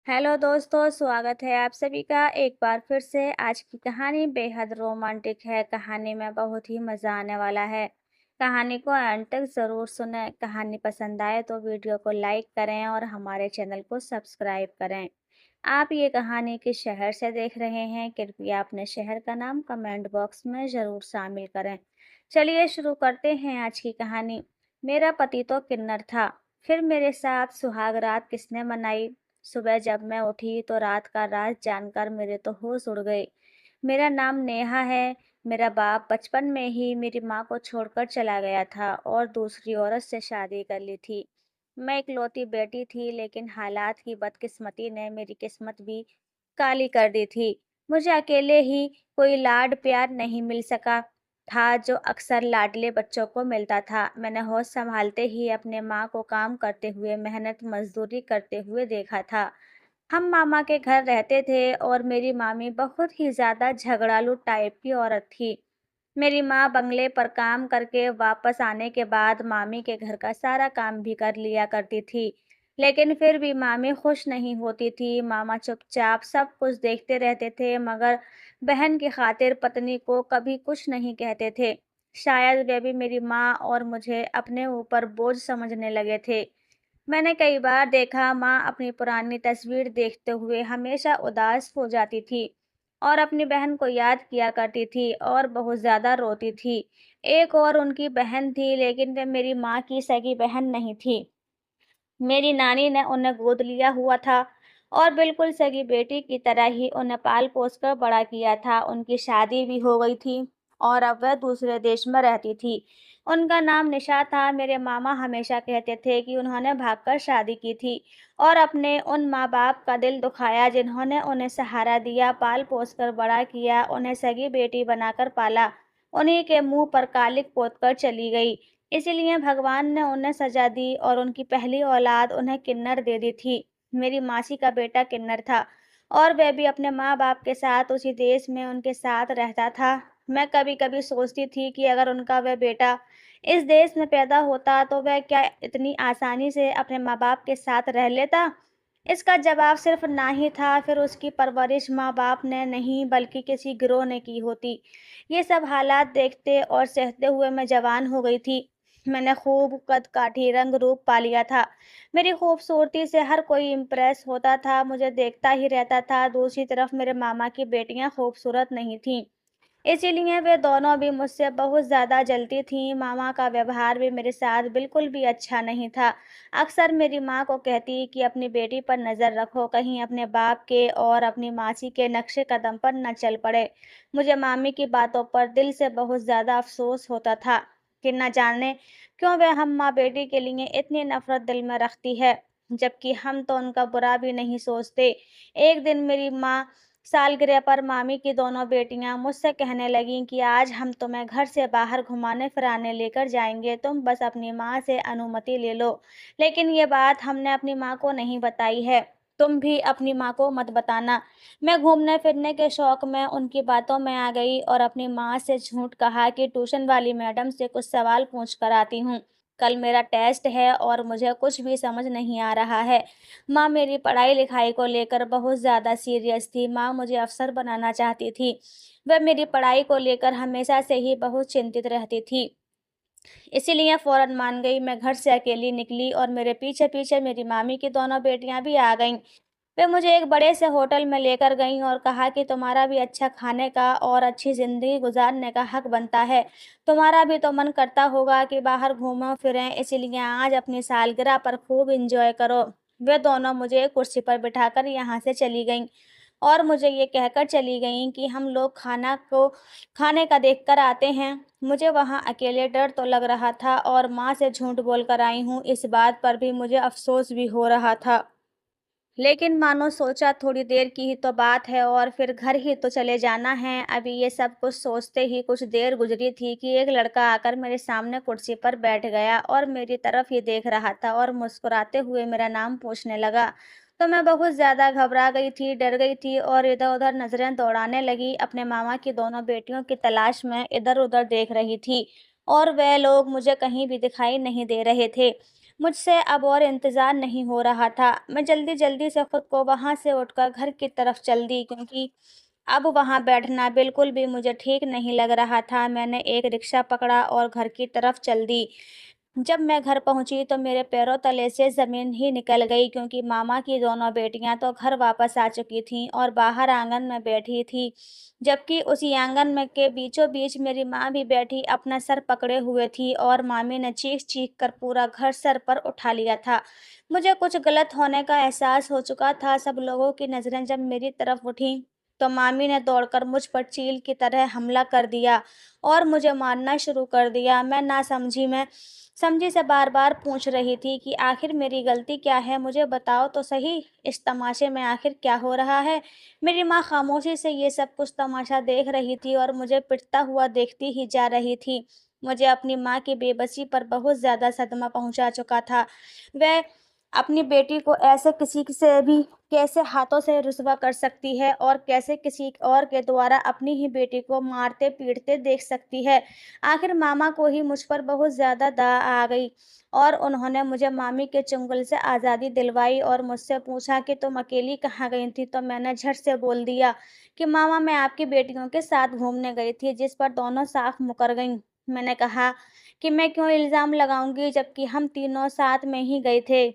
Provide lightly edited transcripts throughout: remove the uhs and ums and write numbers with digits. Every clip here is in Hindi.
हेलो दोस्तों, स्वागत है आप सभी का एक बार फिर से। आज की कहानी बेहद रोमांटिक है। कहानी में बहुत ही मज़ा आने वाला है। कहानी को अंत तक ज़रूर सुनें। कहानी पसंद आए तो वीडियो को लाइक करें और हमारे चैनल को सब्सक्राइब करें। आप ये कहानी किस शहर से देख रहे हैं? कृपया अपने शहर का नाम कमेंट बॉक्स में ज़रूर शामिल करें। चलिए शुरू करते हैं आज की कहानी। मेरा पति तो किन्नर था, फिर मेरे साथ सुहाग रात किसने मनाई? सुबह जब मैं उठी तो रात का राज जानकर मेरे तो होश उड़ गए। मेरा नाम नेहा है। मेरा बाप बचपन में ही मेरी माँ को छोड़कर चला गया था और दूसरी औरत से शादी कर ली थी। मैं इकलौती बेटी थी, लेकिन हालात की बदकिस्मती ने मेरी किस्मत भी काली कर दी थी। मुझे अकेले ही कोई लाड प्यार नहीं मिल सका था जो अक्सर लाडले बच्चों को मिलता था। मैंने होश संभालते ही अपने माँ को काम करते हुए, मेहनत मजदूरी करते हुए देखा था। हम मामा के घर रहते थे और मेरी मामी बहुत ही ज़्यादा झगड़ालू टाइप की औरत थी। मेरी माँ बंगले पर काम करके वापस आने के बाद मामी के घर का सारा काम भी कर लिया करती थी। लेकिन फिर भी मामी खुश नहीं होती थी। मामा चुपचाप सब कुछ देखते रहते थे, मगर बहन की खातिर पत्नी को कभी कुछ नहीं कहते थे। शायद वे भी मेरी माँ और मुझे अपने ऊपर बोझ समझने लगे थे। मैंने कई बार देखा, माँ अपनी पुरानी तस्वीर देखते हुए हमेशा उदास हो जाती थी और अपनी बहन को याद किया करती थी और बहुत ज़्यादा रोती थी। एक और उनकी बहन थी, लेकिन वे मेरी माँ की सगी बहन नहीं थी। मेरी नानी ने उन्हें गोद लिया हुआ था और बिल्कुल सगी बेटी की तरह ही उन्हें पाल पोस कर बड़ा किया था। उनकी शादी भी हो गई थी और अब वह दूसरे देश में रहती थी। उनका नाम निशा था। मेरे मामा हमेशा कहते थे कि उन्होंने भागकर शादी की थी और अपने उन माँ बाप का दिल दुखाया जिन्होंने उन्हें सहारा दिया, पाल पोस कर बड़ा किया, उन्हें सगी बेटी बनाकर पाला। उन्हीं के मुंह पर कालिक पोत कर चली गई। इसीलिए भगवान ने उन्हें सजा दी और उनकी पहली औलाद उन्हें किन्नर दे दी थी। मेरी मासी का बेटा किन्नर था और वह भी अपने माँ-बाप के साथ उसी देश में उनके साथ रहता था। मैं कभी-कभी सोचती थी कि अगर उनका वह बेटा इस देश में पैदा होता तो वह क्या इतनी आसानी से अपने माँ-बाप के साथ रह लेता? इसका जवाब सिर्फ ना ही था। फिर उसकी परवरिश माँ-बाप ने नहीं बल्कि किसी गिरोह ने की होती। ये सब हालात देखते और सहते हुए मैं जवान हो गई थी। मैंने खूब कद-काठी रंग-रूप पा लिया था। मेरी खूबसूरती से हर कोई इम्प्रेस होता था, मुझे देखता ही रहता था। दूसरी तरफ मेरे मामा की बेटियां खूबसूरत नहीं थीं, इसीलिए वे दोनों भी मुझसे बहुत ज़्यादा जलती थीं। मामा का व्यवहार भी मेरे साथ बिल्कुल भी अच्छा नहीं था। अक्सर मेरी माँ को कहती कि अपनी बेटी पर नज़र रखो, कहीं अपने बाप के और अपनी मासी के नक्शे कदम पर न चल पड़े। मुझे मामी की बातों पर दिल से बहुत ज़्यादा अफ़सोस होता था कि न जाने क्यों वे हम माँ-बेटी के लिए इतनी नफ़रत दिल में रखती है, जबकि हम तो उनका बुरा भी नहीं सोचते। एक दिन मेरी माँ सालगिरह पर मामी की दोनों बेटियां मुझसे कहने लगीं कि आज हम तुम्हें घर से बाहर घुमाने फिराने लेकर जाएंगे, तुम बस अपनी माँ से अनुमति ले लो। लेकिन ये बात हमने अपनी माँ को नहीं बताई है। तुम भी अपनी माँ को मत बताना। मैं घूमने फिरने के शौक में उनकी बातों में आ गई और अपनी माँ से झूठ कहा कि ट्यूशन वाली मैडम से कुछ सवाल पूछ कर आती हूँ। कल मेरा टेस्ट है और मुझे कुछ भी समझ नहीं आ रहा है। माँ मेरी पढ़ाई-लिखाई को लेकर बहुत ज़्यादा सीरियस थी। माँ मुझे अफ़सर बनाना चाहती थी। वह मेरी पढ़ाई को लेकर हमेशा से ही बहुत चिंतित रहती थी। इसीलिए फ़ौरन मान गई। मैं घर से अकेली निकली और मेरे पीछे-पीछे मेरी मामी की दोनों बेटियाँ भी आ गईं। वे मुझे एक बड़े से होटल में लेकर गईं और कहा कि तुम्हारा भी अच्छा खाने का और अच्छी ज़िंदगी गुज़ारने का हक बनता है। तुम्हारा भी तो मन करता होगा कि बाहर घूमो-फिरें, इसीलिए आज अपनी सालगिरह पर खूब एन्जॉय करो। वे दोनों मुझे कुर्सी पर बिठाकर यहाँ से चली गईं और मुझे ये कहकर चली गईं कि हम लोग खाने का देखकर आते हैं। मुझे वहाँ अकेले डर तो लग रहा था और माँ से झूठ बोलकर आई हूँ, इस बात पर भी मुझे अफ़सोस भी हो रहा था। लेकिन मानो सोचा थोड़ी देर की ही तो बात है और फिर घर ही तो चले जाना है। अभी ये सब कुछ सोचते ही कुछ देर गुजरी थी कि एक लड़का आकर मेरे सामने कुर्सी पर बैठ गया और मेरी तरफ ही देख रहा था और मुस्कुराते हुए मेरा नाम पूछने लगा। तो मैं बहुत ज़्यादा घबरा गई थी, डर गई थी और इधर-उधर नज़रें दौड़ाने लगी। अपने मामा की दोनों बेटियों की तलाश में इधर-उधर देख रही थी और वह लोग मुझे कहीं भी दिखाई नहीं दे रहे थे। मुझसे अब और इंतज़ार नहीं हो रहा था। मैं जल्दी-जल्दी से खुद को वहाँ से उठकर घर की तरफ चल दी, क्योंकि अब वहाँ बैठना बिल्कुल भी मुझे ठीक नहीं लग रहा था। मैंने एक रिक्शा पकड़ा और घर की तरफ चल दी। जब मैं घर पहुंची तो मेरे पैरों तले से ज़मीन ही निकल गई, क्योंकि मामा की दोनों बेटियां तो घर वापस आ चुकी थीं और बाहर आंगन में बैठी थी, जबकि उसी आंगन में के बीचों बीच मेरी माँ भी बैठी अपना सर पकड़े हुए थी और मामी ने चीख चीख कर पूरा घर सर पर उठा लिया था। मुझे कुछ गलत होने का एहसास हो चुका था। सब लोगों की नज़रें जब मेरी तरफ उठी तो मामी ने दौड़कर मुझ पर चील की तरह हमला कर दिया और मुझे मारना शुरू कर दिया। मैं ना समझी में समझी से बार-बार पूछ रही थी कि आखिर मेरी गलती क्या है? मुझे बताओ तो सही, इस तमाशे में आखिर क्या हो रहा है? मेरी माँ खामोशी से ये सब कुछ तमाशा देख रही थी और मुझे पिटता हुआ देखती ही जा रही थी। मुझे अपनी माँ की बेबसी पर बहुत ज़्यादा सदमा पहुँचा चुका था। वह अपनी बेटी को ऐसे किसी से भी कैसे हाथों से रुसवा कर सकती है और कैसे किसी और के द्वारा अपनी ही बेटी को मारते-पीटते देख सकती है। आखिर मामा को ही मुझ पर बहुत ज़्यादा दा आ गई और उन्होंने मुझे मामी के चंगुल से आज़ादी दिलवाई और मुझसे पूछा कि तुम अकेली कहाँ गई थी? तो मैंने झट से बोल दिया कि मामा, मैं आपकी बेटियों के साथ घूमने गई थी, जिस पर दोनों साफ मुकर गईं। मैंने कहा कि मैं क्यों इल्ज़ाम लगाऊँगी, जबकि हम तीनों साथ में ही गए थे।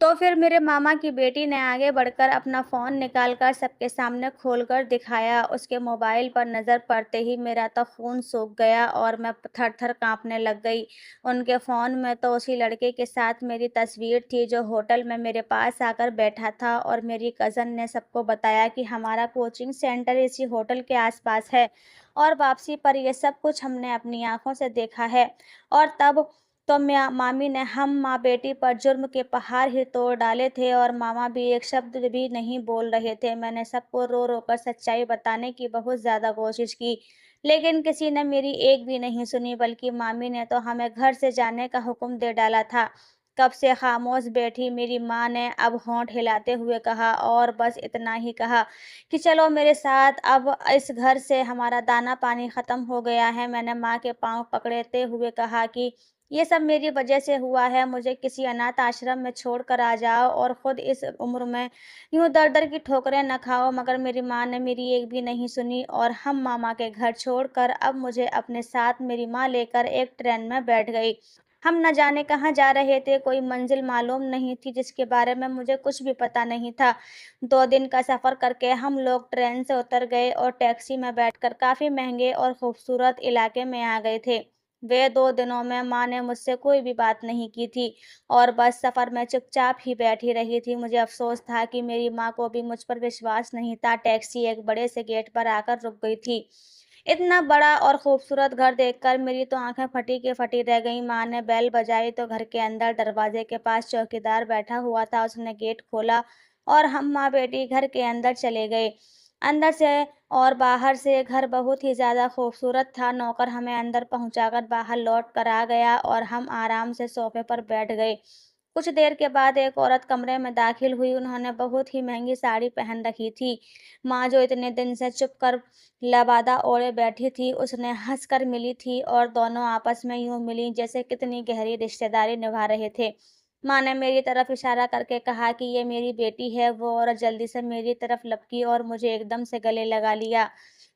तो फिर मेरे मामा की बेटी ने आगे बढ़कर अपना फ़ोन निकालकर सबके सामने खोलकर दिखाया। उसके मोबाइल पर नज़र पड़ते ही मेरा तो खून सूख गया और मैं थर-थर काँपने लग गई। उनके फ़ोन में तो उसी लड़के के साथ मेरी तस्वीर थी जो होटल में मेरे पास आकर बैठा था, और मेरी कज़न ने सबको बताया कि हमारा कोचिंग सेंटर इसी होटल के आस-पास है और वापसी पर ये सब कुछ हमने अपनी आँखों से देखा है। और तब तो म्या मामी ने हम माँ-बेटी पर जुर्म के पहाड़ ही तोड़ डाले थे और मामा भी एक शब्द भी नहीं बोल रहे थे। मैंने सबको रो-रो कर सच्चाई बताने की बहुत ज़्यादा कोशिश की, लेकिन किसी ने मेरी एक भी नहीं सुनी, बल्कि मामी ने तो हमें घर से जाने का हुक्म दे डाला था। कब से खामोश बैठी मेरी माँ ने अब होंठ हिलाते हुए कहा, और बस इतना ही कहा कि चलो मेरे साथ, अब इस घर से हमारा दाना-पानी ख़त्म हो गया है। मैंने माँ के पाँव पकड़ते हुए कहा कि ये सब मेरी वजह से हुआ है, मुझे किसी अनाथ आश्रम में छोड़कर आ जाओ और खुद इस उम्र में यूँ दर-दर की ठोकरें न खाओ। मगर मेरी माँ ने मेरी एक भी नहीं सुनी और हम मामा के घर छोड़कर अब मुझे अपने साथ मेरी माँ लेकर एक ट्रेन में बैठ गई। हम न जाने कहाँ जा रहे थे, कोई मंजिल मालूम नहीं थी जिसके बारे में मुझे कुछ भी पता नहीं था। 2 दिन का सफ़र करके हम लोग ट्रेन से उतर गए और टैक्सी में बैठकर काफ़ी महँगे और खूबसूरत इलाके में आ गए थे। वे 2 दिनों में माँ ने मुझसे कोई भी बात नहीं की थी और बस सफ़र में चुपचाप ही बैठी रही थी। मुझे अफ़सोस था कि मेरी माँ को भी मुझ पर विश्वास नहीं था। टैक्सी एक बड़े से गेट पर आकर रुक गई थी। इतना बड़ा और खूबसूरत घर देखकर मेरी तो आँखें फटी की फटी रह गईं। माँ ने बेल बजाई तो घर के अंदर दरवाजे के पास चौकीदार बैठा हुआ था। उसने गेट खोला और हम माँ-बेटी घर के अंदर चले गए। अंदर से और बाहर से घर बहुत ही ज़्यादा खूबसूरत था। नौकर हमें अंदर पहुँचाकर बाहर लौट कर आ गया और हम आराम से सोफ़े पर बैठ गए। कुछ देर के बाद एक औरत कमरे में दाखिल हुई। उन्होंने बहुत ही महँगी साड़ी पहन रखी थी। माँ, जो इतने दिन से चुप कर लबादा ओढ़े बैठी थी, उसने हँसकर मिली थी और दोनों आपस में यूँ मिलीं जैसे कितनी गहरी रिश्तेदारी निभा रहे थे। माँ ने मेरी तरफ इशारा करके कहा कि ये मेरी बेटी है। वो औरत जल्दी से मेरी तरफ लपकी और मुझे एकदम से गले लगा लिया।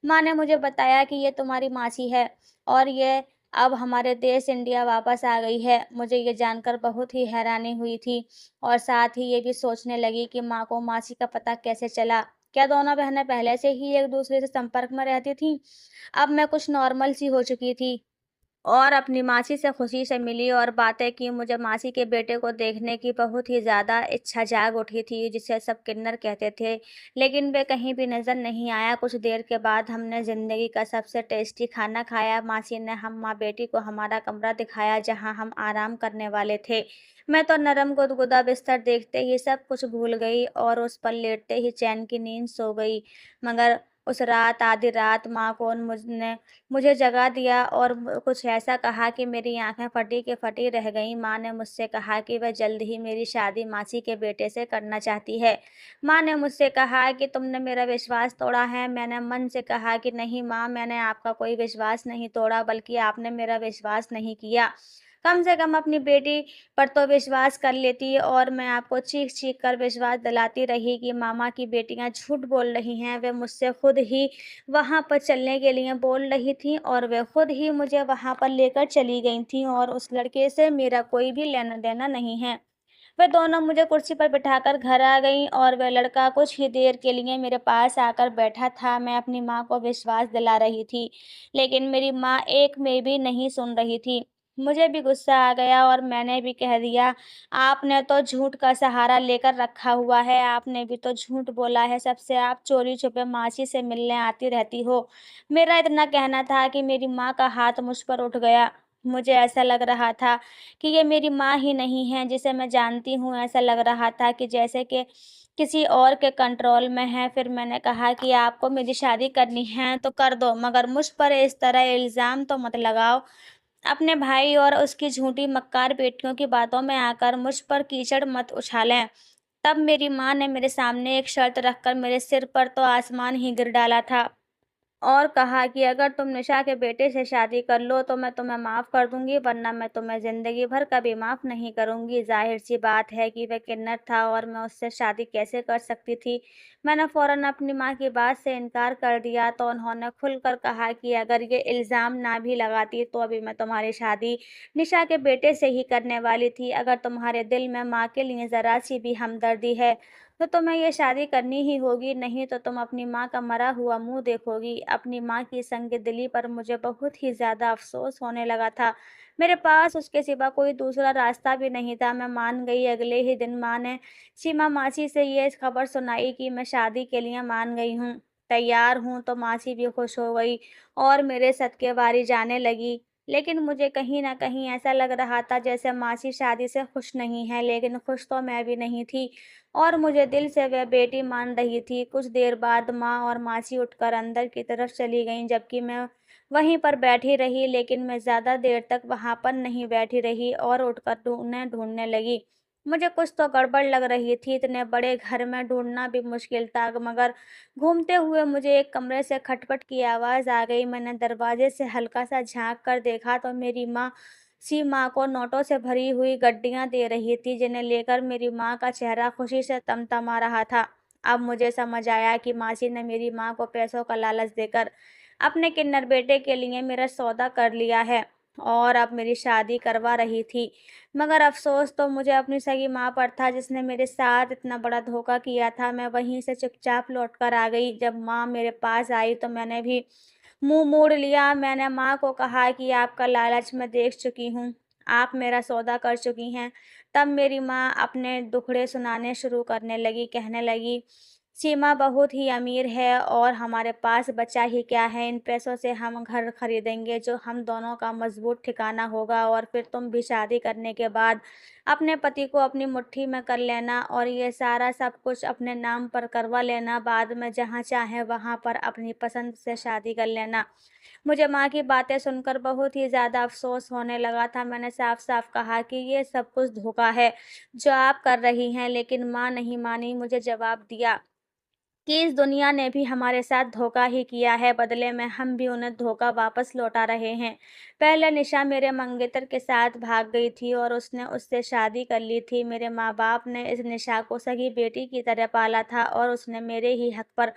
माँ ने मुझे बताया कि ये तुम्हारी मासी है और ये अब हमारे देश इंडिया वापस आ गई है। मुझे ये जानकर बहुत ही हैरानी हुई थी और साथ ही ये भी सोचने लगी कि माँ को मासी का पता कैसे चला। क्या दोनों बहनें पहले से ही एक दूसरे से संपर्क में रहती थीं? अब मैं कुछ नॉर्मल सी हो चुकी थी और अपनी मासी से खुशी से मिली और बातें की। मुझे मासी के बेटे को देखने की बहुत ही ज़्यादा इच्छा जाग उठी थी, जिसे सब किन्नर कहते थे, लेकिन वे कहीं भी नज़र नहीं आया। कुछ देर के बाद हमने ज़िंदगी का सबसे टेस्टी खाना खाया। मासी ने हम माँ बेटी को हमारा कमरा दिखाया, जहाँ हम आराम करने वाले थे। मैं तो नरम गुदगुदा बिस्तर देखते ही सब कुछ भूल गई और उस पर लेटते ही चैन की नींद सो गई। मगर उस रात, आधी रात, माँ को मुझने मुझे जगा दिया और कुछ ऐसा कहा कि मेरी आंखें फटी की फटी रह गईं। माँ ने मुझसे कहा कि वह जल्द ही मेरी शादी मासी के बेटे से करना चाहती है। माँ ने मुझसे कहा कि तुमने मेरा विश्वास तोड़ा है। मैंने मन से कहा कि नहीं माँ, मैंने आपका कोई विश्वास नहीं तोड़ा, बल्कि आपने मेरा विश्वास नहीं किया। कम से कम अपनी बेटी पर तो विश्वास कर लेती और मैं आपको चीख-चीख कर विश्वास दिलाती रही कि मामा की बेटियाँ झूठ बोल रही हैं। वे मुझसे खुद ही वहाँ पर चलने के लिए बोल रही थीं और वे खुद ही मुझे वहाँ पर लेकर चली गई थीं और उस लड़के से मेरा कोई भी लेना-देना नहीं है। वे दोनों मुझे कुर्सी पर बिठाकर घर आ गईं और वह लड़का कुछ ही देर के लिए मेरे पास आकर बैठा था। मैं अपनी माँ को विश्वास दिला रही थी, लेकिन मेरी माँ एक में भी नहीं सुन रही थी। मुझे भी गुस्सा आ गया और मैंने भी कह दिया, आपने तो झूठ का सहारा लेकर रखा हुआ है, आपने भी तो झूठ बोला है सबसे, आप चोरी-छुपे मासी से मिलने आती रहती हो। मेरा इतना कहना था कि मेरी माँ का हाथ मुझ पर उठ गया। मुझे ऐसा लग रहा था कि ये मेरी माँ ही नहीं है जिसे मैं जानती हूँ। ऐसा लग रहा था कि जैसे कि किसी और के कंट्रोल में है। फिर मैंने कहा कि आपको मेरी शादी करनी है तो कर दो, मगर मुझ पर इस तरह इल्ज़ाम तो मत लगाओ। अपने भाई और उसकी झूठी मक्कार बेटियों की बातों में आकर मुझ पर कीचड़ मत उछालें। तब मेरी माँ ने मेरे सामने एक शर्त रखकर मेरे सिर पर तो आसमान ही गिर डाला था। और कहा कि अगर तुम निशा के बेटे से शादी कर लो तो मैं तुम्हें माफ़ कर दूँगी, वरना मैं तुम्हें ज़िंदगी भर कभी माफ़ नहीं करूँगी। ज़ाहिर-सी बात है कि वह किन्नर था और मैं उससे शादी कैसे कर सकती थी। मैंने फ़ौरन अपनी माँ की बात से इनकार कर दिया तो उन्होंने खुलकर कहा कि अगर ये इल्ज़ाम ना भी लगाती तो अभी मैं तुम्हारी शादी निशा के बेटे से ही करने वाली थी। अगर तुम्हारे दिल में माँ के लिए ज़रा-सी भी हमदर्दी है तो तुम्हें ये शादी करनी ही होगी, नहीं तो तुम अपनी माँ का मरा हुआ मुँह देखोगी। अपनी माँ की संग-दिली पर मुझे बहुत ही ज़्यादा अफ़सोस होने लगा था। मेरे पास उसके सिवा कोई दूसरा रास्ता भी नहीं था। मैं मान गई। अगले ही दिन माँ ने सीमा मासी से ये खबर सुनाई कि मैं शादी के लिए मान गई हूँ, तैयार हूँ, तो मासी भी खुश हो गई और मेरे सदके वारी जाने लगी। लेकिन मुझे कहीं न कहीं ऐसा लग रहा था जैसे मासी शादी से खुश नहीं है, लेकिन खुश तो मैं भी नहीं थी। और मुझे दिल से वह बेटी मान रही थी। कुछ देर बाद माँ और मासी उठकर अंदर की तरफ चली गईं, जबकि मैं वहीं पर बैठी रही, लेकिन मैं ज़्यादा देर तक वहाँ पर नहीं बैठी रही और उठकर उन्हें ढूँढने लगी। मुझे कुछ तो गड़बड़ लग रही थी, इतने बड़े घर में ढूँढना भी मुश्किल था, मगर घूमते हुए मुझे एक कमरे से खटपट की आवाज़ आ गई। मैंने दरवाज़े से हल्का-सा झाँक कर देखा तो मेरी माँ को नोटों से भरी हुई गड्डियाँ दे रही थी, जिन्हें लेकर मेरी माँ का चेहरा खुशी से तमतमा रहा था। अब मुझे समझ आया कि मासी ने मेरी माँ को पैसों का लालच देकर अपने किन्नर बेटे के लिए मेरा सौदा कर लिया है और अब मेरी शादी करवा रही थी। मगर अफ़सोस तो मुझे अपनी सगी माँ पर था, जिसने मेरे साथ इतना बड़ा धोखा किया था। मैं वहीं से चुपचाप लौट कर आ गई। जब माँ मेरे पास आई तो मैंने भी मुँह मोड़ लिया। मैंने माँ को कहा कि आपका लालच मैं देख चुकी हूँ, आप मेरा सौदा कर चुकी हैं। तब मेरी माँ अपने दुखड़े सुनाने शुरू करने लगी, कहने लगी, सीमा बहुत ही अमीर है और हमारे पास बचा ही क्या है, इन पैसों से हम घर खरीदेंगे जो हम दोनों का मज़बूत ठिकाना होगा और फिर तुम भी शादी करने के बाद अपने पति को अपनी मुट्ठी में कर लेना और ये सारा सब कुछ अपने नाम पर करवा लेना। बाद में जहाँ चाहे वहाँ पर अपनी पसंद से शादी कर लेना। मुझे माँ की बातें सुनकर बहुत ही ज़्यादा अफ़सोस होने लगा था। मैंने साफ-साफ कहा कि ये सब कुछ धोखा है, जो आप कर रही हैं, लेकिन माँ नहीं मानी। मुझे जवाब दिया कि इस दुनिया ने भी हमारे साथ धोखा ही किया है, बदले में हम भी उन्हें धोखा वापस लौटा रहे हैं। पहले निशा मेरे मंगेतर के साथ भाग गई थी और उसने उससे शादी कर ली थी। मेरे माँ-बाप ने इस निशा को सगी बेटी की तरह पाला था और उसने मेरे ही हक पर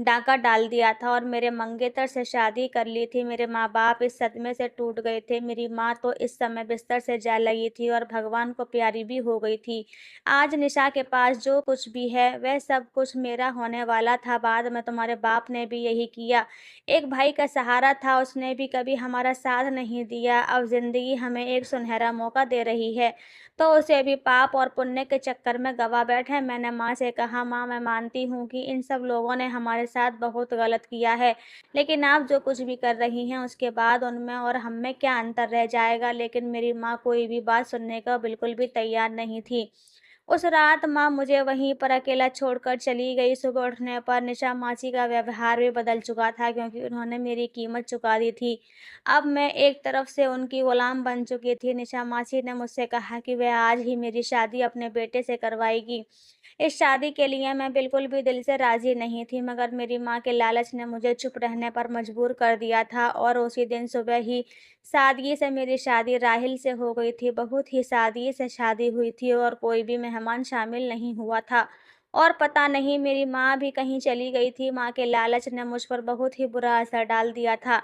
डाका डाल दिया था और मेरे मंगेतर से शादी कर ली थी। मेरे माँ-बाप इस सदमे से टूट गए थे। मेरी माँ तो इस समय बिस्तर से जा लगी थी और भगवान को प्यारी भी हो गई थी। आज निशा के पास जो कुछ भी है, वह सब कुछ मेरा होने वाला था। बाद में तुम्हारे बाप ने भी यही किया। एक भाई का सहारा था, उसने भी कभी हमारा साथ नहीं दिया। अब ज़िंदगी हमें एक सुनहरा मौका दे रही है, तो उसे भी पाप और पुण्य के चक्कर में गँवा बैठे। मैंने माँ से कहा, माँ मैं मानती हूँ कि इन सब लोगों ने हमारे साथ बहुत गलत किया है, लेकिन आप जो कुछ भी कर रही हैं, उसके बाद उनमें और हम में क्या अंतर रह जाएगा? लेकिन मेरी माँ कोई भी बात सुनने को बिल्कुल भी तैयार नहीं थी। उस रात माँ मुझे वहीं पर अकेला छोड़कर चली गई। सुबह उठने पर निशा मासी का व्यवहार भी बदल चुका था, क्योंकि उन्होंने मेरी कीमत चुका दी थी। अब मैं एक तरफ से उनकी गुलाम बन चुकी थी। निशा मासी ने मुझसे कहा कि वह आज ही मेरी शादी अपने बेटे से करवाएगी। इस शादी के लिए मैं बिल्कुल भी दिल से राज़ी नहीं थी, मगर मेरी माँ के लालच ने मुझे चुप रहने पर मजबूर कर दिया था और उसी दिन सुबह ही सादगी से मेरी शादी राहिल से हो गई थी। बहुत ही सादगी से शादी हुई थी और कोई भी मेहमान शामिल नहीं हुआ था। और पता नहीं मेरी माँ भी कहीं चली गई थी। माँ के लालच ने मुझ पर बहुत ही बुरा असर डाल दिया था।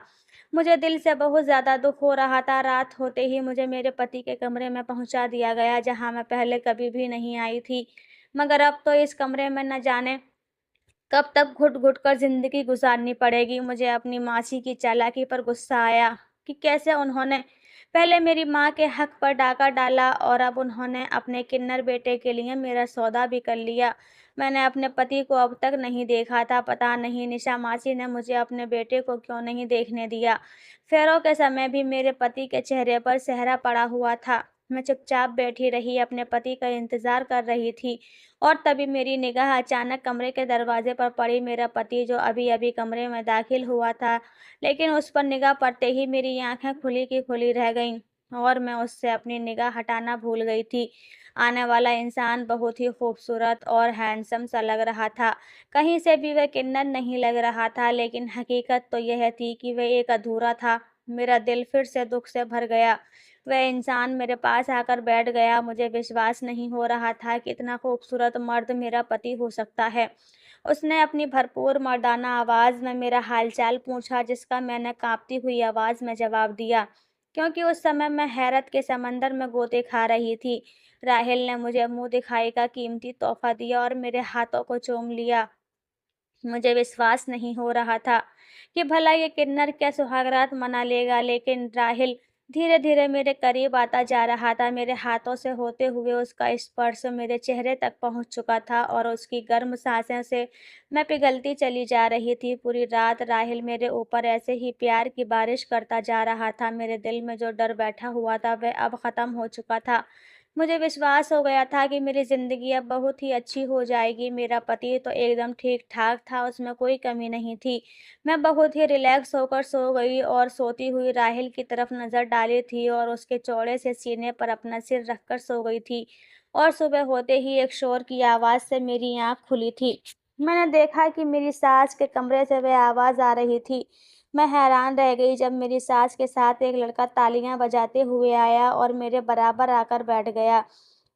मुझे दिल से बहुत ज़्यादा दुःख हो रहा था। रात होते ही मुझे मेरे पति के कमरे में पहुँचा दिया गया, जहाँ मैं पहले कभी भी नहीं आई थी। मगर अब तो इस कमरे में न जाने कब तक घुट-घुट कर ज़िंदगी गुज़ारनी पड़ेगी। मुझे अपनी मासी की चालाकी पर गुस्सा आया कि कैसे उन्होंने पहले मेरी माँ के हक पर डाका डाला और अब उन्होंने अपने किन्नर बेटे के लिए मेरा सौदा भी कर लिया। मैंने अपने पति को अब तक नहीं देखा था। पता नहीं निशा मासी ने मुझे अपने बेटे को क्यों नहीं देखने दिया। फेरों के समय भी मेरे पति के चेहरे पर सेहरा पड़ा हुआ था। मैं चुपचाप बैठी रही, अपने पति का इंतज़ार कर रही थी। और तभी मेरी निगाह अचानक कमरे के दरवाजे पर पड़ी। मेरा पति जो अभी-अभी कमरे में दाखिल हुआ था, लेकिन उस पर निगाह पड़ते ही मेरी आँखें खुली की खुली रह गईं और मैं उससे अपनी निगाह हटाना भूल गई थी। आने वाला इंसान बहुत ही खूबसूरत और हैंडसम सा लग रहा था। कहीं से भी वह किन्नर नहीं लग रहा था, लेकिन हकीकत तो यह थी कि वह एक अधूरा था। मेरा दिल फिर से दुःख से भर गया। वह इंसान मेरे पास आकर बैठ गया। मुझे विश्वास नहीं हो रहा था कि इतना खूबसूरत मर्द मेरा पति हो सकता है। उसने अपनी भरपूर मर्दाना आवाज़ में मेरा हालचाल पूछा, जिसका मैंने काँपती हुई आवाज़ में जवाब दिया, क्योंकि उस समय मैं हैरत के समंदर में गोते खा रही थी। राहिल ने मुझे मुँह दिखाई का कीमती तोहफ़ा दिया और मेरे हाथों को चूम लिया। मुझे विश्वास नहीं हो रहा था कि भला ये किन्नर क्या सुहागरात मना लेगा, लेकिन राहिल धीरे-धीरे मेरे करीब आता जा रहा था। मेरे हाथों से होते हुए उसका स्पर्श मेरे चेहरे तक पहुंच चुका था और उसकी गर्म सांसें से मैं पिघलती चली जा रही थी। पूरी रात राहिल मेरे ऊपर ऐसे ही प्यार की बारिश करता जा रहा था। मेरे दिल में जो डर बैठा हुआ था, वह अब खत्म हो चुका था। मुझे विश्वास हो गया था कि मेरी ज़िंदगी अब बहुत ही अच्छी हो जाएगी। मेरा पति तो एकदम ठीक-ठाक था, उसमें कोई कमी नहीं थी। मैं बहुत ही रिलैक्स होकर सो गई और सोती हुई राहिल की तरफ नज़र डाली थी और उसके चौड़े से सीने पर अपना सिर रखकर सो गई थी। और सुबह होते ही एक शोर की आवाज़ से मेरी आँख खुली थी। मैंने देखा कि मेरी सास के कमरे से वह आवाज़ आ रही थी। मैं हैरान रह गई जब मेरी सास के साथ एक लड़का तालियां बजाते हुए आया और मेरे बराबर आकर बैठ गया।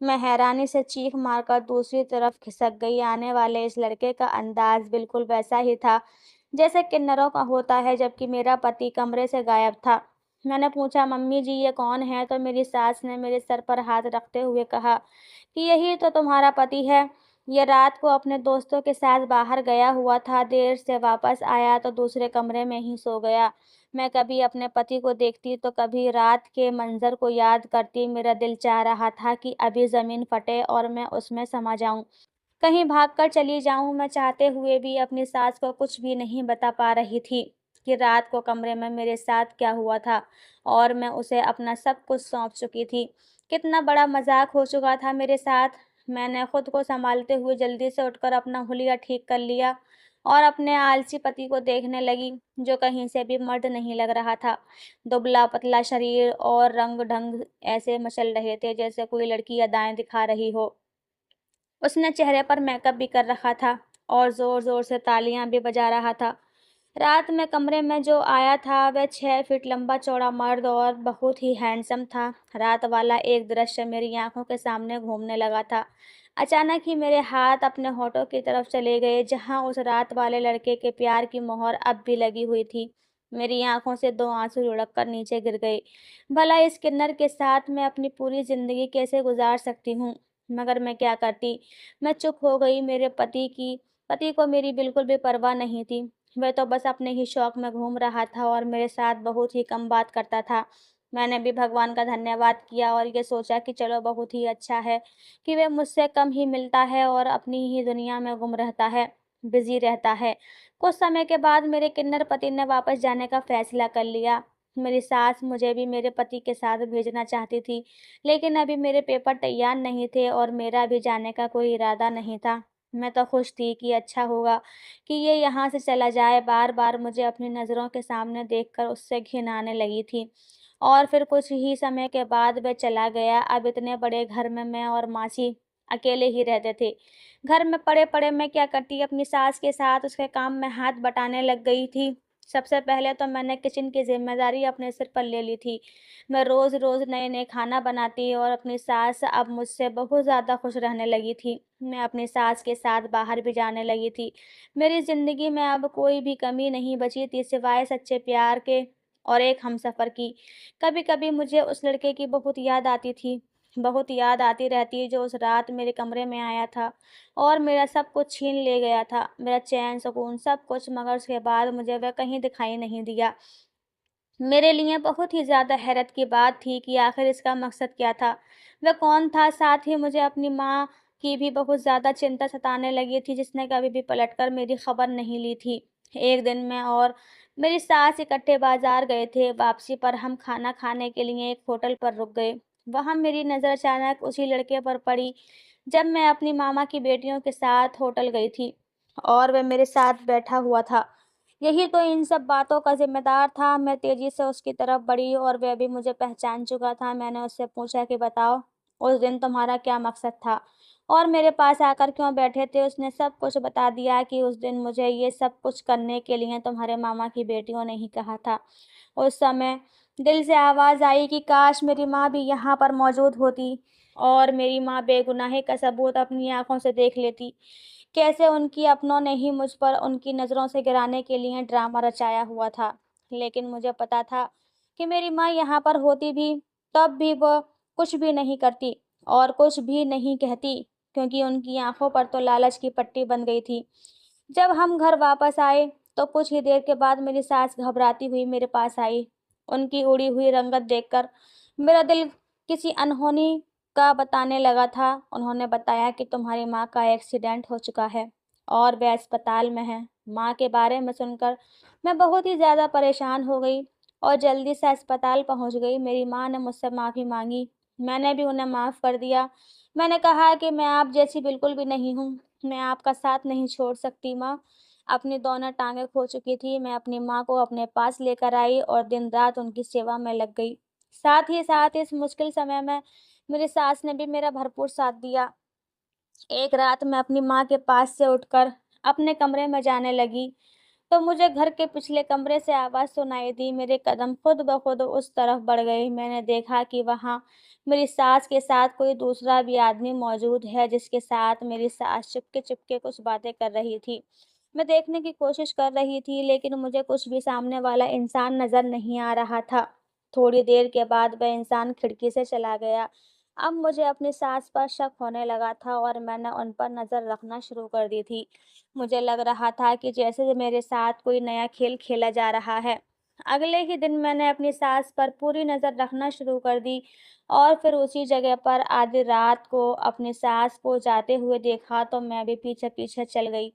मैं हैरानी से चीख मारकर दूसरी तरफ खिसक गई। आने वाले इस लड़के का अंदाज बिल्कुल वैसा ही था जैसे किन्नरों का होता है, जबकि मेरा पति कमरे से गायब था। मैंने पूछा, मम्मी जी ये कौन है? तो मेरी सास ने मेरे सर पर हाथ रखते हुए कहा कि यही तो तुम्हारा पति है। ये रात को अपने दोस्तों के साथ बाहर गया हुआ था, देर से वापस आया तो दूसरे कमरे में ही सो गया। मैं कभी अपने पति को देखती तो कभी रात के मंज़र को याद करती। मेरा दिल चाह रहा था कि अभी ज़मीन फटे और मैं उसमें समा जाऊँ। कहीं भागकर चली जाऊँ। मैं चाहते हुए भी अपनी सास को कुछ भी नहीं बता पा रही थी कि रात को कमरे में मेरे साथ क्या हुआ था और मैं उसे अपना सब कुछ सौंप चुकी थी। कितना बड़ा मज़ाक हो चुका था मेरे साथ। मैंने खुद को सँभालते हुए जल्दी से उठकर अपना हुलिया ठीक कर लिया और अपने आलसी पति को देखने लगी, जो कहीं से भी मर्द नहीं लग रहा था। दुबला-पतला शरीर और रंग-ढंग ऐसे मचल रहे थे जैसे कोई लड़की अदाएँ दिखा रही हो। उसने चेहरे पर मेकअप भी कर रखा था और ज़ोर-ज़ोर से तालियां भी बजा रहा था। रात में कमरे में जो आया था वह 6 फीट लंबा-चौड़ा मर्द और बहुत ही हैंडसम था। रात वाला एक दृश्य मेरी आँखों के सामने घूमने लगा था। अचानक ही मेरे हाथ अपने होठों की तरफ चले गए, जहाँ उस रात वाले लड़के के प्यार की मोहर अब भी लगी हुई थी। मेरी आँखों से 2 आँसू लुढ़क कर नीचे गिर गए। भला इस किन्नर के साथ मैं अपनी पूरी ज़िंदगी कैसे गुज़ार सकती हूँ? मगर मैं क्या करती? मैं चुप हो गई। मेरे पति को मेरी बिल्कुल भी परवाह नहीं थी। वह तो बस अपने ही शौक में घूम रहा था और मेरे साथ बहुत ही कम बात करता था। मैंने भी भगवान का धन्यवाद किया और ये सोचा कि चलो बहुत ही अच्छा है कि वह मुझसे कम ही मिलता है और अपनी ही दुनिया में गुम रहता है, बिज़ी रहता है। कुछ समय के बाद मेरे किन्नर पति ने वापस जाने का फैसला कर लिया। मेरी सास मुझे भी मेरे पति के साथ भेजना चाहती थी, लेकिन अभी मेरे पेपर तैयार नहीं थे और मेरा भी जाने का कोई इरादा नहीं था। मैं तो खुश थी कि अच्छा होगा कि ये यहाँ से चला जाए, बार-बार मुझे अपनी नज़रों के सामने देखकर उससे घिन आने लगी थी। और फिर कुछ ही समय के बाद वह चला गया। अब इतने बड़े घर में मैं और मासी अकेले ही रहते थे। घर में पड़े-पड़े मैं क्या करती, अपनी सास के साथ उसके काम में हाथ बटाने लग गई थी। सबसे पहले तो मैंने किचन की ज़िम्मेदारी अपने सिर पर ले ली थी। मैं रोज़-रोज़ नए-नए खाना बनाती और अपनी सास अब मुझसे बहुत ज़्यादा खुश रहने लगी थी। मैं अपनी सास के साथ बाहर भी जाने लगी थी। मेरी ज़िंदगी में अब कोई भी कमी नहीं बची थी सिवाय सच्चे प्यार के और एक हमसफ़र की। कभी-कभी मुझे उस लड़के की बहुत याद आती थी, बहुत याद आती रहती जो उस रात मेरे कमरे में आया था और मेरा सब कुछ छीन ले गया था, मेरा चैन, सुकून सब कुछ, मगर उसके बाद मुझे वह कहीं दिखाई नहीं दिया। मेरे लिए बहुत ही ज़्यादा हैरत की बात थी कि आखिर इसका मकसद क्या था? वह कौन था? साथ ही मुझे अपनी माँ की भी बहुत ज़्यादा चिंता सताने लगी थी, जिसने कभी भी पलटकर मेरी खबर नहीं ली थी। एक दिन मैं और मेरी सास इकट्ठे बाज़ार गए थे। वापसी पर हम खाना खाने के लिए एक होटल पर रुक गए। वहाँ मेरी नज़र अचानक उसी लड़के पर पड़ी, जब मैं अपनी मामा की बेटियों के साथ होटल गई थी और वह मेरे साथ बैठा हुआ था। यही तो इन सब बातों का ज़िम्मेदार था। मैं तेज़ी से उसकी तरफ बढ़ी और वह भी मुझे पहचान चुका था। मैंने उससे पूछा कि बताओ, उस दिन तुम्हारा क्या मकसद था? और मेरे पास आकर क्यों बैठे थे? उसने सब कुछ बता दिया कि उस दिन मुझे ये सब कुछ करने के लिए तुम्हारे मामा की बेटियों ने ही कहा था। उस समय दिल से आवाज़ आई कि काश मेरी माँ भी यहाँ पर मौजूद होती और मेरी माँ बेगुनाही का सबूत अपनी आँखों से देख लेती। कैसे उनकी अपनों ने ही मुझ पर उनकी नज़रों से गिराने के लिए ड्रामा रचाया हुआ था। लेकिन मुझे पता था कि मेरी माँ यहाँ पर होती भी, तब भी वह कुछ भी नहीं करती और कुछ भी नहीं कहती, क्योंकि उनकी आँखों पर तो लालच की पट्टी बन गई थी। जब हम घर वापस आए, तो कुछ ही देर के बाद मेरी सास घबराती हुई मेरे पास आई। उनकी उड़ी हुई रंगत देखकर मेरा दिल किसी अनहोनी का बताने लगा था। उन्होंने बताया कि तुम्हारी माँ का एक्सीडेंट हो चुका है और वह अस्पताल में है। माँ के बारे में सुनकर मैं बहुत ही ज़्यादा परेशान हो गई और जल्दी से अस्पताल पहुँच गई। मेरी माँ ने मुझसे माफ़ी माँगी, मैंने भी उन्हें माफ़ कर दिया। मैंने कहा कि मैं आप जैसी बिल्कुल भी नहीं हूँ, मैं आपका साथ नहीं छोड़ सकती माँ। अपनी दोनों टाँगें खो चुकी थी, मैं अपनी माँ को अपने पास लेकर आई और दिन-रात उनकी सेवा में लग गई। साथ ही साथ इस मुश्किल समय में मेरी सास ने भी मेरा भरपूर साथ दिया। एक रात मैं अपनी माँ के पास से उठकर अपने कमरे में जाने लगी, तो मुझे घर के पिछले कमरे से आवाज़ सुनाई दी। मेरे कदम खुद ब खुद उस तरफ बढ़ गए। मैंने देखा कि वहाँ मेरी सास के साथ कोई दूसरा भी आदमी मौजूद है, जिसके साथ मेरी सास चुपके-चुपके कुछ बातें कर रही थी। मैं देखने की कोशिश कर रही थी, लेकिन मुझे कुछ भी सामने वाला इंसान नज़र नहीं आ रहा था। थोड़ी देर के बाद वह इंसान खिड़की से चला गया। अब मुझे अपनी सास पर शक होने लगा था और मैंने उन पर नज़र रखना शुरू कर दी थी। मुझे लग रहा था कि जैसे मेरे साथ कोई नया खेल खेला जा रहा है। अगले ही दिन मैंने अपनी सास पर पूरी नज़र रखना शुरू कर दी और फिर उसी जगह पर आधी रात को अपनी सास को जाते हुए देखा, तो मैं भी पीछे-पीछे चल गई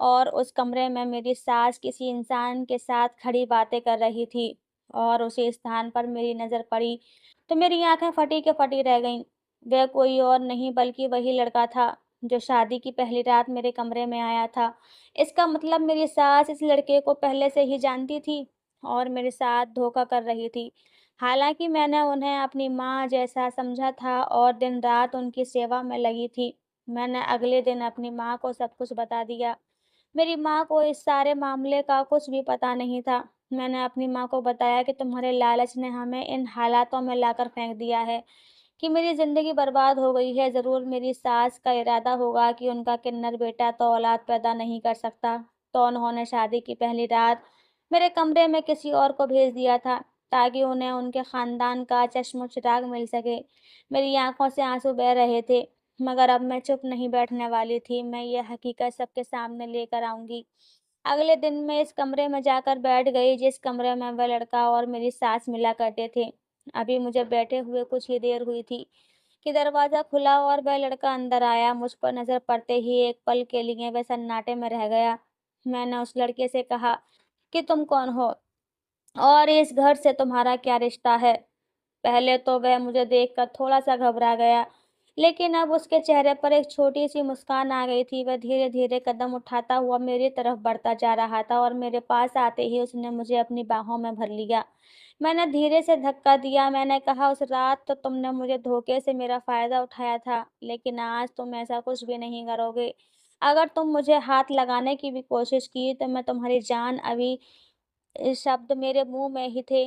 और उस कमरे में मेरी सास किसी इंसान के साथ खड़ी बातें कर रही थी और उसी स्थान पर मेरी नज़र पड़ी, तो मेरी आँखें फटी के फटी रह गईं। वह कोई और नहीं बल्कि वही लड़का था, जो शादी की पहली रात मेरे कमरे में आया था। इसका मतलब मेरी सास इस लड़के को पहले से ही जानती थी और मेरे साथ धोखा कर रही थी। हालाँकि मैंने उन्हें अपनी माँ जैसा समझा था और दिन-रात उनकी सेवा में लगी थी। मैंने अगले दिन अपनी माँ को सब कुछ बता दिया। मेरी माँ को इस सारे मामले का कुछ भी पता नहीं था। मैंने अपनी माँ को बताया कि तुम्हारे लालच ने हमें इन हालातों में लाकर फेंक दिया है, कि मेरी ज़िंदगी बर्बाद हो गई है। ज़रूर मेरी सास का इरादा होगा कि उनका किन्नर बेटा तो औलाद पैदा नहीं कर सकता, तो उन्होंने शादी की पहली रात मेरे कमरे में किसी और को भेज दिया था, ताकि उन्हें उनके ख़ानदान का चश्मो-चिराग मिल सके। मेरी आँखों से आँसू बह रहे थे, मगर अब मैं चुप नहीं बैठने वाली थी। मैं ये हकीकत सबके सामने लेकर आऊँगी। अगले दिन मैं इस कमरे में जाकर बैठ गई, जिस कमरे में वह लड़का और मेरी सास मिला करते थे। अभी मुझे बैठे हुए कुछ ही देर हुई थी कि दरवाज़ा खुला और वह लड़का अंदर आया। मुझ पर नज़र पड़ते ही एक पल के लिए वह सन्नाटे में रह गया। मैंने उस लड़के से कहा कि तुम कौन हो? और इस घर से तुम्हारा क्या रिश्ता है? पहले तो वह मुझे देखकर थोड़ा-सा घबरा गया, लेकिन अब उसके चेहरे पर एक छोटी-सी मुस्कान आ गई थी। वह धीरे-धीरे कदम उठाता हुआ मेरी तरफ बढ़ता जा रहा था और मेरे पास आते ही उसने मुझे अपनी बाहों में भर लिया। मैंने धीरे से धक्का दिया। मैंने कहा, उस रात तो तुमने मुझे धोखे से मेरा फ़ायदा उठाया था, लेकिन आज तुम ऐसा कुछ भी नहीं करोगे। अगर तुम मुझे हाथ लगाने की भी कोशिश की, तो मैं तुम्हारी जान अभी शब्द मेरे मुँह में ही थे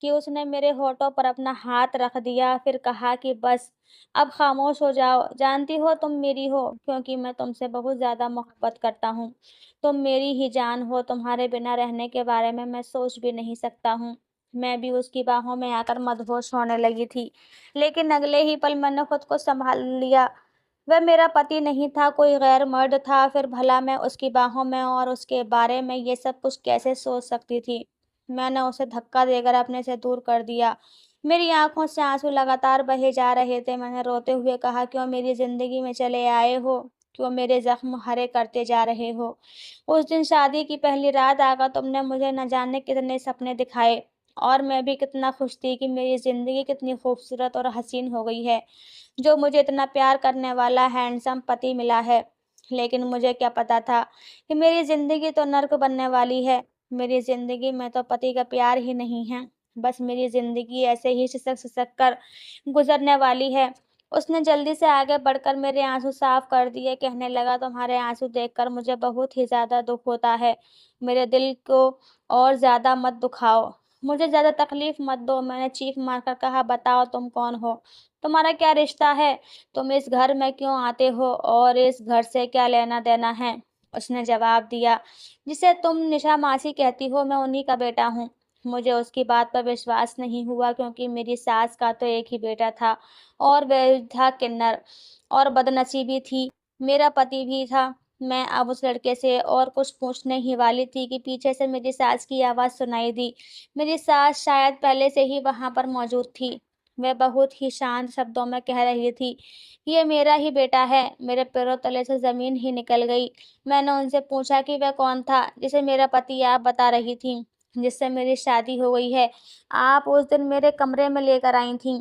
कि उसने मेरे होठों पर अपना हाथ रख दिया, फिर कहा कि बस, अब खामोश हो जाओ। जानती हो तुम मेरी हो, क्योंकि मैं तुमसे बहुत ज़्यादा मोहब्बत करता हूँ। तुम मेरी ही जान हो, तुम्हारे बिना रहने के बारे में मैं सोच भी नहीं सकता हूँ। मैं भी उसकी बाहों में आकर मदहोश होने लगी थी, लेकिन अगले ही पल मैंने खुद को सँभाल लिया। वह मेरा पति नहीं था, कोई गैर मर्द था, फिर भला मैं उसकी बाहों में और उसके बारे में ये सब कुछ कैसे सोच सकती थी? मैंने उसे धक्का देकर अपने से दूर कर दिया। मेरी आँखों से आँसू लगातार बहे जा रहे थे। मैंने रोते हुए कहा, क्यों मेरी ज़िंदगी में चले आए हो? क्यों मेरे ज़ख्म हरे करते जा रहे हो? उस दिन शादी की पहली रात आकर तुमने मुझे न जाने कितने सपने दिखाए और मैं भी कितना खुश थी कि मेरी ज़िंदगी कितनी खूबसूरत और हसीन हो गई है। जो मुझे इतना प्यार करने वाला हैंडसम पति मिला है। लेकिन मुझे क्या पता था कि मेरी ज़िंदगी तो नर्क बनने वाली है। मेरी ज़िंदगी में तो पति का प्यार ही नहीं है। बस मेरी ज़िंदगी ऐसे ही सिसक-सिसक कर गुज़रने वाली है। उसने जल्दी से आगे बढ़कर मेरे आँसू साफ़ कर दिए, कहने लगा, तुम्हारे आँसू देखकर मुझे बहुत ही ज़्यादा दुःख होता है। मेरे दिल को और ज़्यादा मत दुखाओ। मुझे ज़्यादा तकलीफ़ मत दो। मैंने चीख मारकर कहा, बताओ तुम कौन हो? तुम्हारा क्या रिश्ता है? तुम इस घर में क्यों आते हो और इस घर से क्या लेना-देना है? उसने जवाब दिया, जिसे तुम निशा मासी कहती हो, मैं उन्हीं का बेटा हूँ। मुझे उसकी बात पर विश्वास नहीं हुआ, क्योंकि मेरी सास का तो एक ही बेटा था और वह था किन्नर, और बदनसीबी थी, मेरा पति भी था। मैं अब उस लड़के से और कुछ पूछने ही वाली थी कि पीछे से मेरी सास की आवाज़ सुनाई दी। मेरी सास शायद पहले से ही वहाँ पर मौजूद थी। वह बहुत ही शांत शब्दों में कह रही थी, ये मेरा ही बेटा है। मेरे पैरों तले से ज़मीन ही निकल गई। मैंने उनसे पूछा कि वह कौन था, जिसे मेरा पति आप बता रही थीं, जिससे मेरी शादी हो गई है। आप उस दिन मेरे कमरे में लेकर आई थीं।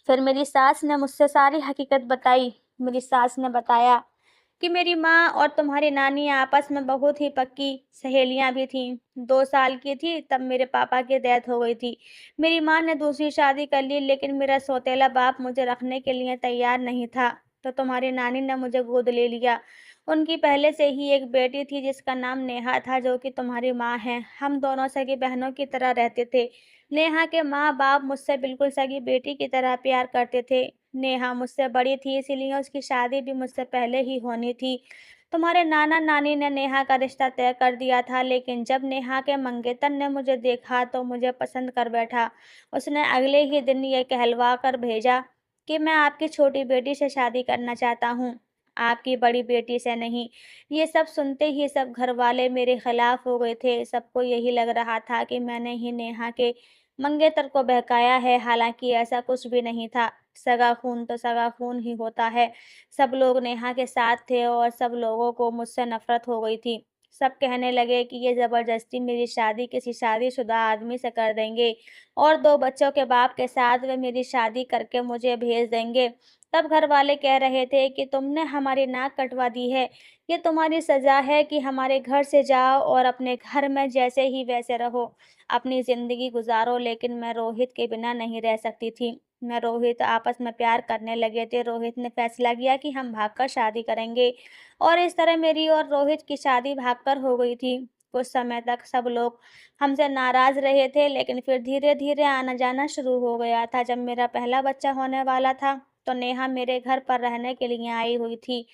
फिर मेरी सास ने मुझसे सारी हकीकत बताई। मेरी सास ने बताया कि मेरी माँ और तुम्हारी नानी आपस में बहुत ही पक्की सहेलियाँ भी थीं। 2 साल की थी तब मेरे पापा की डेथ हो गई थी। मेरी माँ ने दूसरी शादी कर ली, लेकिन मेरा सौतेला बाप मुझे रखने के लिए तैयार नहीं था, तो तुम्हारी नानी ने मुझे गोद ले लिया। उनकी पहले से ही एक बेटी थी जिसका नाम नेहा था, जो कि तुम्हारी माँ है। हम दोनों सगी बहनों की तरह रहते थे। नेहा के माँ-बाप मुझसे बिल्कुल सगी बेटी की तरह प्यार करते थे। नेहा मुझसे बड़ी थी, इसीलिए उसकी शादी भी मुझसे पहले ही होनी थी। तुम्हारे नाना-नानी ने नेहा का रिश्ता तय कर दिया था, लेकिन जब नेहा के मंगेतर ने मुझे देखा तो मुझे पसंद कर बैठा। उसने अगले ही दिन ये कहलवा कर भेजा कि मैं आपकी छोटी बेटी से शादी करना चाहता हूँ, आपकी बड़ी बेटी से नहीं। ये सब सुनते ही सब घरवाले मेरे खिलाफ हो गए थे। सबको यही लग रहा था कि मैंने ही नेहा के मंगेतर को बहकाया है, हालाँकि ऐसा कुछ भी नहीं था। सगा खून तो सगा खून ही होता है। सब लोग नेहा के साथ थे और सब लोगों को मुझसे नफ़रत हो गई थी। सब कहने लगे कि ये ज़बरदस्ती मेरी शादी किसी शादीशुदा आदमी से कर देंगे और 2 बच्चों के बाप के साथ वे मेरी शादी करके मुझे भेज देंगे। तब घरवाले कह रहे थे कि तुमने हमारी नाक कटवा दी है। ये तुम्हारी सज़ा है कि हमारे घर से जाओ और अपने घर में जैसे ही वैसे रहो। अपनी ज़िंदगी गुज़ारो, लेकिन मैं रोहित के बिना नहीं रह सकती थी। मैं रोहित आपस में प्यार करने लगे थे। रोहित ने फैसला किया कि हम भागकर शादी करेंगे और इस तरह मेरी और रोहित की शादी भागकर हो गई थी। कुछ समय तक सब लोग हमसे नाराज़ रहे थे, लेकिन फिर धीरे-धीरे आना-जाना शुरू हो गया था। जब मेरा पहला बच्चा होने वाला था, तो नेहा मेरे घर पर रहने के लिए आई हुई थी।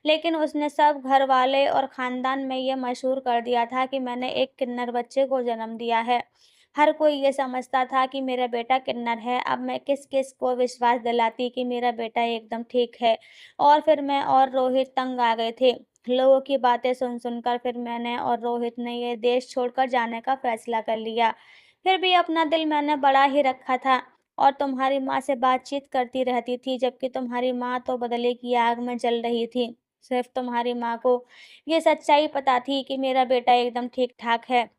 लेकिन उसने सब घरवाले और ख़ानदान में ये मशहूर कर दिया था कि मैंने एक किन्नर बच्चे को जन्म दिया है। हर कोई ये समझता था कि मेरा बेटा किन्नर है। अब मैं किस-किस को विश्वास दिलाती कि मेरा बेटा एकदम ठीक है। और फिर मैं और रोहित तंग आ गए थे। लोगों की बातें सुन-सुन कर फिर मैंने और रोहित ने ये देश छोड़कर जाने का फ़ैसला कर लिया। फिर भी अपना दिल मैंने बड़ा ही रखा था और तुम्हारी माँ से बातचीत करती रहती थी, जबकि तुम्हारी माँ तो बदले की आग में जल रही थी। सिर्फ़ तुम्हारी माँ को ये सच्चाई पता थी कि मेरा बेटा एकदम ठीक-ठाक है।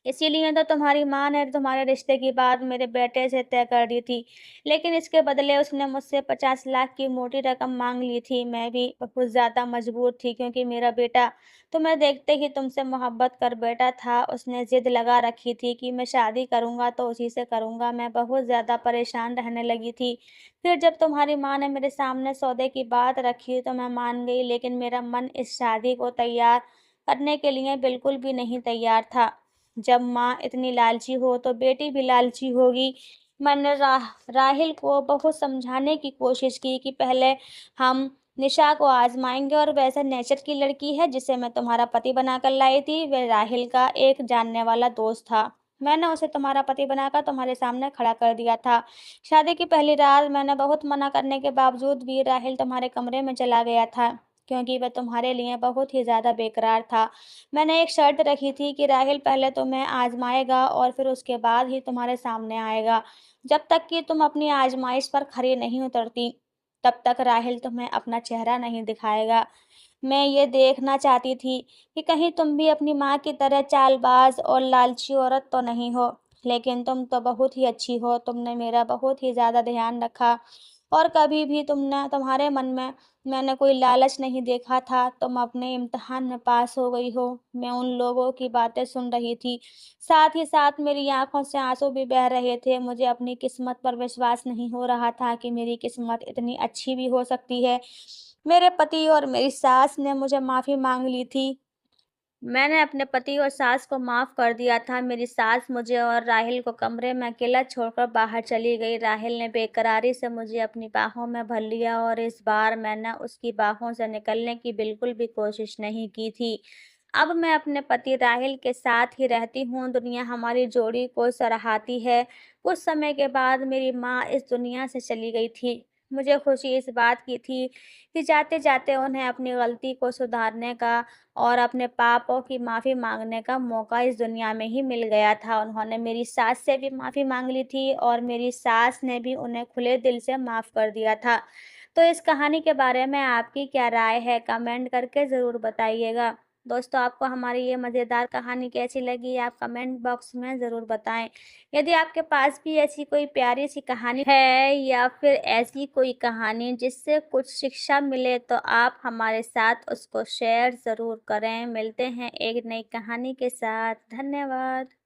इसीलिए तो तुम्हारी माँ ने तुम्हारे रिश्ते की बात मेरे बेटे से तय कर दी थी। लेकिन इसके बदले उसने मुझसे 50 लाख की मोटी रकम माँग ली थी। मैं भी बहुत ज़्यादा मजबूर थी क्योंकि मेरा बेटा तुम्हें देखते ही तुमसे मोहब्बत कर बैठा था। उसने ज़िद लगा रखी थी कि मैं शादी करूँगा तो उसी से करूँगा। मैं बहुत ज़्यादा परेशान रहने लगी थी। फिर जब तुम्हारी माँ ने मेरे सामने सौदे की बात रखी तो मैं मान गई, लेकिन मेरा मन इस शादी को तैयार करने के लिए बिल्कुल भी नहीं तैयार था। जब माँ इतनी लालची हो तो बेटी भी लालची होगी। मैंने राहिल को बहुत समझाने की कोशिश की कि पहले हम निशा को आजमाएंगे, और वैसे नेचर की लड़की है जिसे मैं तुम्हारा पति बनाकर लाई थी, वह राहिल का एक जानने वाला दोस्त था। मैंने उसे तुम्हारा पति बनाकर तुम्हारे सामने खड़ा कर दिया था। शादी की पहली रात मैंने बहुत मना करने के बावजूद भी राहिल तुम्हारे कमरे में चला गया था, क्योंकि वह तुम्हारे लिए बहुत ही ज़्यादा बेकरार था। मैंने एक शर्त रखी थी कि राहिल पहले तुम्हें आज़माएगा और फिर उसके बाद ही तुम्हारे सामने आएगा। जब तक कि तुम अपनी आज़माइश पर खरी नहीं उतरती, तब तक राहिल तुम्हें अपना चेहरा नहीं दिखाएगा। मैं ये देखना चाहती थी कि कहीं तुम भी अपनी माँ की तरह चालबाज़ और लालची औरत तो नहीं हो। लेकिन तुम तो बहुत ही अच्छी हो, तुमने मेरा बहुत ही ज़्यादा ध्यान रखा, और कभी भी तुम्हारे मन में मैंने कोई लालच नहीं देखा था। तुम अपने इम्तिहान में पास हो गई हो। मैं उन लोगों की बातें सुन रही थी, साथ ही साथ मेरी आँखों से आँसू भी बह रहे थे। मुझे अपनी किस्मत पर विश्वास नहीं हो रहा था कि मेरी किस्मत इतनी अच्छी भी हो सकती है। मेरे पति और मेरी सास ने मुझे माफ़ी माँग ली थी। मैंने अपने पति और सास को माफ़ कर दिया था। मेरी सास मुझे और राहिल को कमरे में अकेला छोड़कर बाहर चली गई। राहिल ने बेकरारी से मुझे अपनी बाहों में भर लिया, और इस बार मैंने उसकी बाहों से निकलने की बिल्कुल भी कोशिश नहीं की थी। अब मैं अपने पति राहिल के साथ ही रहती हूँ। दुनिया हमारी जोड़ी को सराहती है। कुछ समय के बाद मेरी माँ इस दुनिया से चली गई थी। मुझे खुशी इस बात की थी कि जाते-जाते उन्हें अपनी गलती को सुधारने का और अपने पापों की माफ़ी माँगने का मौका इस दुनिया में ही मिल गया था। उन्होंने मेरी सास से भी माफ़ी माँग ली थी, और मेरी सास ने भी उन्हें खुले दिल से माफ़ कर दिया था। तो इस कहानी के बारे में आपकी क्या राय है? कमेंट करके ज़रूर बताइएगा। दोस्तों, आपको हमारी ये मज़ेदार कहानी कैसी लगी, आप कमेंट बॉक्स में ज़रूर बताएँ। यदि आपके पास भी ऐसी कोई प्यारी-सी कहानी है, या फिर ऐसी कोई कहानी जिससे कुछ शिक्षा मिले, तो आप हमारे साथ उसको शेयर ज़रूर करें। मिलते हैं एक नई कहानी के साथ। धन्यवाद।